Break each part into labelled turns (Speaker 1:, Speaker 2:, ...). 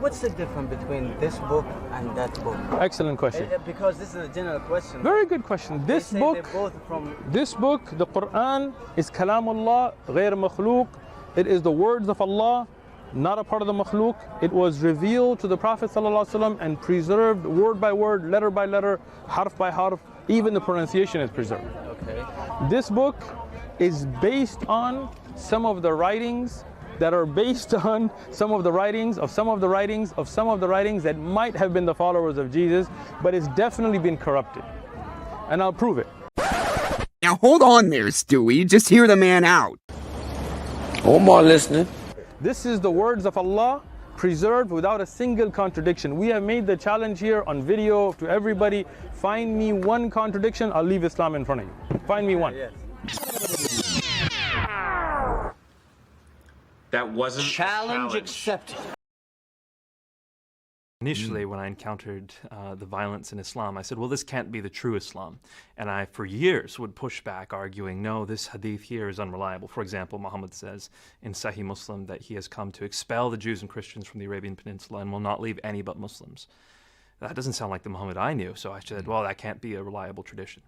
Speaker 1: What's the difference between this book and that book?
Speaker 2: Excellent question.
Speaker 1: Because this is a general question.
Speaker 2: Very good question. This book, the Quran, is Kalamullah, غير مخلوق. It is the words of Allah, not a part of the makhluk. It was revealed to the Prophet ﷺ and preserved word by word, letter by letter, harf by harf. Even the pronunciation is preserved.
Speaker 1: Okay.
Speaker 2: This book is based on some of the writings that are based on some of the writings that might have been the followers of Jesus, but it's definitely been corrupted. And I'll prove it.
Speaker 3: Now hold on there, Stewie. Just hear the man out.
Speaker 4: Omar listening.
Speaker 2: This is the words of Allah, preserved without a single contradiction. We have made the challenge here on video to everybody. Find me one contradiction, I'll leave Islam in front of you. Find me one.
Speaker 1: Yes.
Speaker 5: That wasn't
Speaker 1: Challenge accepted.
Speaker 5: Initially, when I encountered the violence in Islam, I said, well, this can't be the true Islam. And I, for years, would push back, arguing, no, this hadith here is unreliable. For example, Muhammad says in Sahih Muslim that he has come to expel the Jews and Christians from the Arabian Peninsula and will not leave any but Muslims. That doesn't sound like the Muhammad I knew, so I said, well, that can't be a reliable tradition.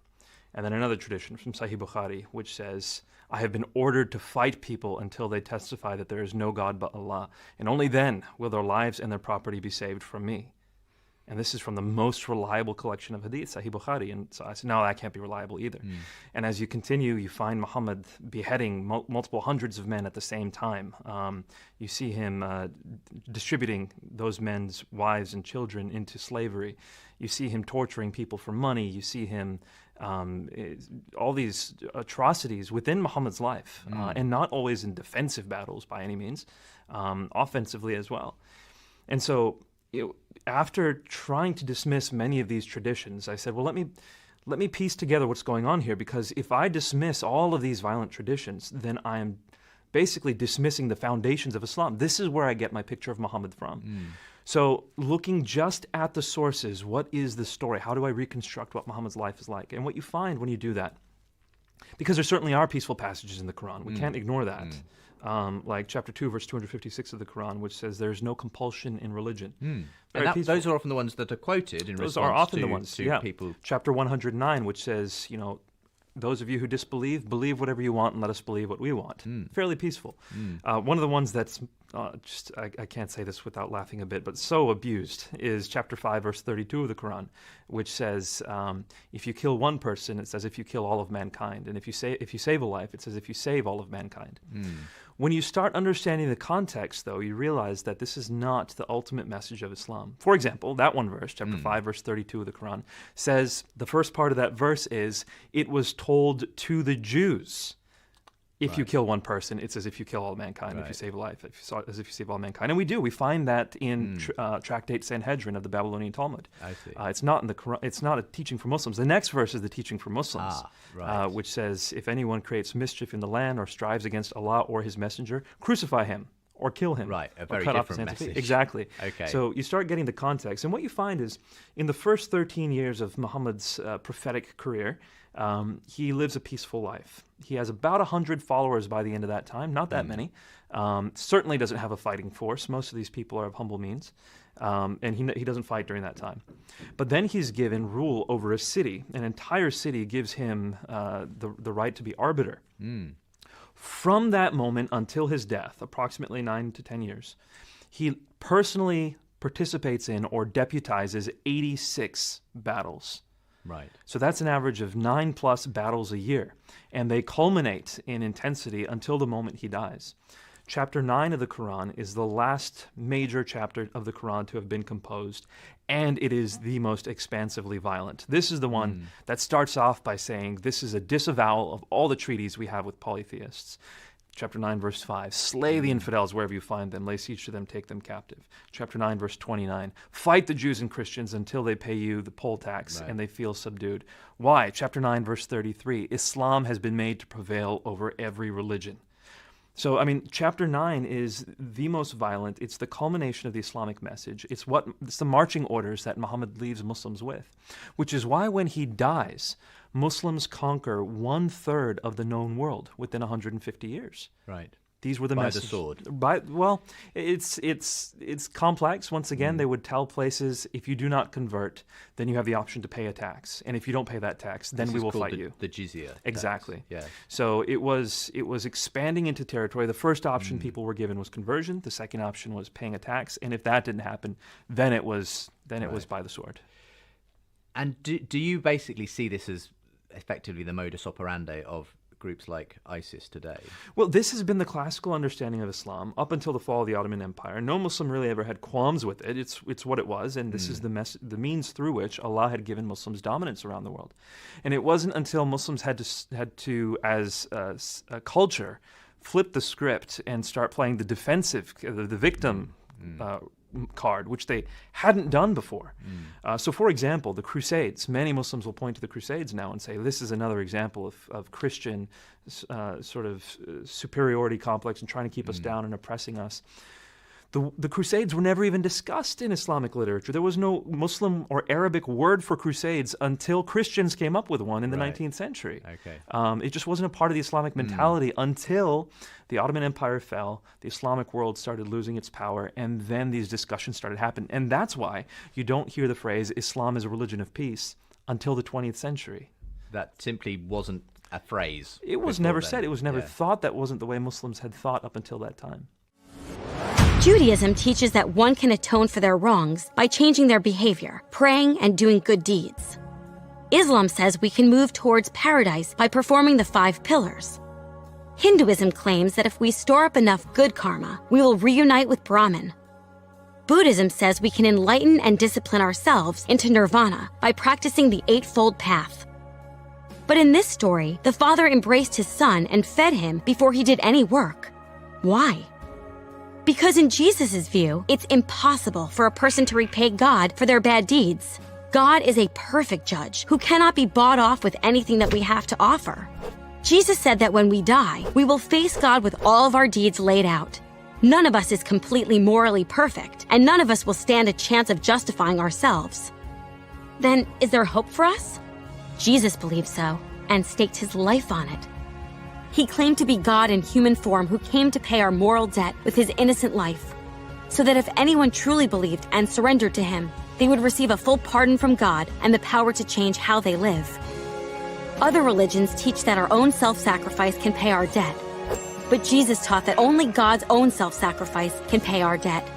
Speaker 5: And then another tradition from Sahih Bukhari, which says, I have been ordered to fight people until they testify that there is no God but Allah, and only then will their lives and their property be saved from me. And this is from the most reliable collection of hadith, Sahih Bukhari. And so I said, no, that can't be reliable either. And as you continue, you find Muhammad beheading multiple hundreds of men at the same time. You see him distributing those men's wives and children into slavery. You see him torturing people for money. You see him all these atrocities within Muhammad's life, and not always in defensive battles by any means, offensively as well. And so, after trying to dismiss many of these traditions, I said, well, let me piece together what's going on here, because if I dismiss all of these violent traditions, then I am basically dismissing the foundations of Islam. This is where I get my picture of Muhammad from. So looking just at the sources, what is the story? How do I reconstruct what Muhammad's life is like? And what you find when you do that, because there certainly are peaceful passages in the Quran, we can't ignore that. Like chapter 2, verse 256 of the Quran, which says there is no compulsion in religion.
Speaker 6: And those are often the ones that are quoted in
Speaker 5: those
Speaker 6: response
Speaker 5: are often
Speaker 6: to,
Speaker 5: the ones,
Speaker 6: to
Speaker 5: yeah.
Speaker 6: people.
Speaker 5: Chapter 109, which says, those of you who disbelieve, believe whatever you want and let us believe what we want. Fairly peaceful. One of the ones that's I can't say this without laughing a bit, but so abused is chapter 5, verse 32 of the Quran, which says, if you kill one person, it says if you kill all of mankind. And if you save a life, it says if you save all of mankind. When you start understanding the context, though, you realize that this is not the ultimate message of Islam. For example, that one verse, chapter 5, verse 32 of the Quran, says, the first part of that verse is, it was told to the Jews, if you kill one person, it's as if you kill all mankind. If you save a life, as if you save all mankind. And we do. We find that in Tractate Sanhedrin of the Babylonian Talmud.
Speaker 6: I see.
Speaker 5: It's not in the Quran, it's not a teaching for Muslims. The next verse is the teaching for Muslims, which says, if anyone creates mischief in the land or strives against Allah or His messenger, crucify him or kill him.
Speaker 6: Right, a
Speaker 5: or
Speaker 6: very
Speaker 5: cut off his
Speaker 6: different
Speaker 5: hands and feet.
Speaker 6: message.
Speaker 5: Exactly.
Speaker 6: Okay.
Speaker 5: So you start getting the context. And what you find is, in the first 13 years of Muhammad's prophetic career, he lives a peaceful life. He has about 100 followers by the end of that time, not that many. Certainly doesn't have a fighting force. Most of these people are of humble means. And he doesn't fight during that time. But then he's given rule over a city. An entire city gives him the right to be arbiter. From that moment until his death, approximately 9 to 10 years, he personally participates in or deputizes 86 battles.
Speaker 6: Right.
Speaker 5: So that's an average of 9+ battles a year, and they culminate in intensity until the moment he dies. Chapter 9 of the Quran is the last major chapter of the Quran to have been composed, and it is the most expansively violent. This is the one that starts off by saying this is a disavowal of all the treaties we have with polytheists. Chapter 9, verse 5, slay the infidels wherever you find them, lay siege to them, take them captive. Chapter 9, verse 29, fight the Jews and Christians until they pay you the poll tax and they feel subdued. Why? Chapter 9, verse 33, Islam has been made to prevail over every religion. So, I mean, chapter 9 is the most violent. It's the culmination of the Islamic message. It's the marching orders that Muhammad leaves Muslims with, which is why when he dies, Muslims conquer 1/3 of the known world within 150 years.
Speaker 6: Right.
Speaker 5: These were the
Speaker 6: by
Speaker 5: messages.
Speaker 6: the sword.
Speaker 5: Well, it's complex. Once again, they would tell places, if you do not convert, then you have the option to pay a tax, and if you don't pay that tax, then we will fight you.
Speaker 6: The jizya.
Speaker 5: Exactly.
Speaker 6: Yeah.
Speaker 5: So it was expanding into territory. The first option people were given was conversion. The second option was paying a tax, and if that didn't happen, then it was by the sword.
Speaker 6: And do you basically see this as effectively the modus operandi of groups like ISIS today?
Speaker 5: Well, this has been the classical understanding of Islam up until the fall of the Ottoman Empire. No Muslim really ever had qualms with it. It's what it was, and this is the means through which Allah had given Muslims dominance around the world. And it wasn't until Muslims had to as a culture, flip the script and start playing the defensive, the victim card, which they hadn't done before. So, for example, the Crusades. Many Muslims will point to the Crusades now and say this is another example of Christian sort of superiority complex and trying to keep us down and oppressing us. The Crusades were never even discussed in Islamic literature. There was no Muslim or Arabic word for Crusades until Christians came up with one in the 19th century.
Speaker 6: Okay.
Speaker 5: It just wasn't a part of the Islamic mentality until the Ottoman Empire fell, the Islamic world started losing its power, and then these discussions started happening. And that's why you don't hear the phrase, Islam is a religion of peace, until the 20th century.
Speaker 6: That simply wasn't a phrase.
Speaker 5: It was never said. It was never thought. That wasn't the way Muslims had thought up until that time.
Speaker 7: Judaism teaches that one can atone for their wrongs by changing their behavior, praying, and doing good deeds. Islam says we can move towards paradise by performing the 5 pillars. Hinduism claims that if we store up enough good karma, we will reunite with Brahman. Buddhism says we can enlighten and discipline ourselves into nirvana by practicing the 8-fold path. But in this story, the father embraced his son and fed him before he did any work. Why? Because in Jesus' view, it's impossible for a person to repay God for their bad deeds. God is a perfect judge who cannot be bought off with anything that we have to offer. Jesus said that when we die, we will face God with all of our deeds laid out. None of us is completely morally perfect, and none of us will stand a chance of justifying ourselves. Then, is there hope for us? Jesus believed so, and staked his life on it. He claimed to be God in human form who came to pay our moral debt with his innocent life, so that if anyone truly believed and surrendered to him, they would receive a full pardon from God and the power to change how they live. Other religions teach that our own self-sacrifice can pay our debt, but Jesus taught that only God's own self-sacrifice can pay our debt.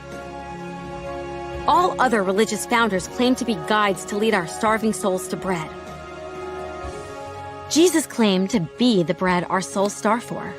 Speaker 7: All other religious founders claim to be guides to lead our starving souls to bread. Jesus claimed to be the bread our souls starve for.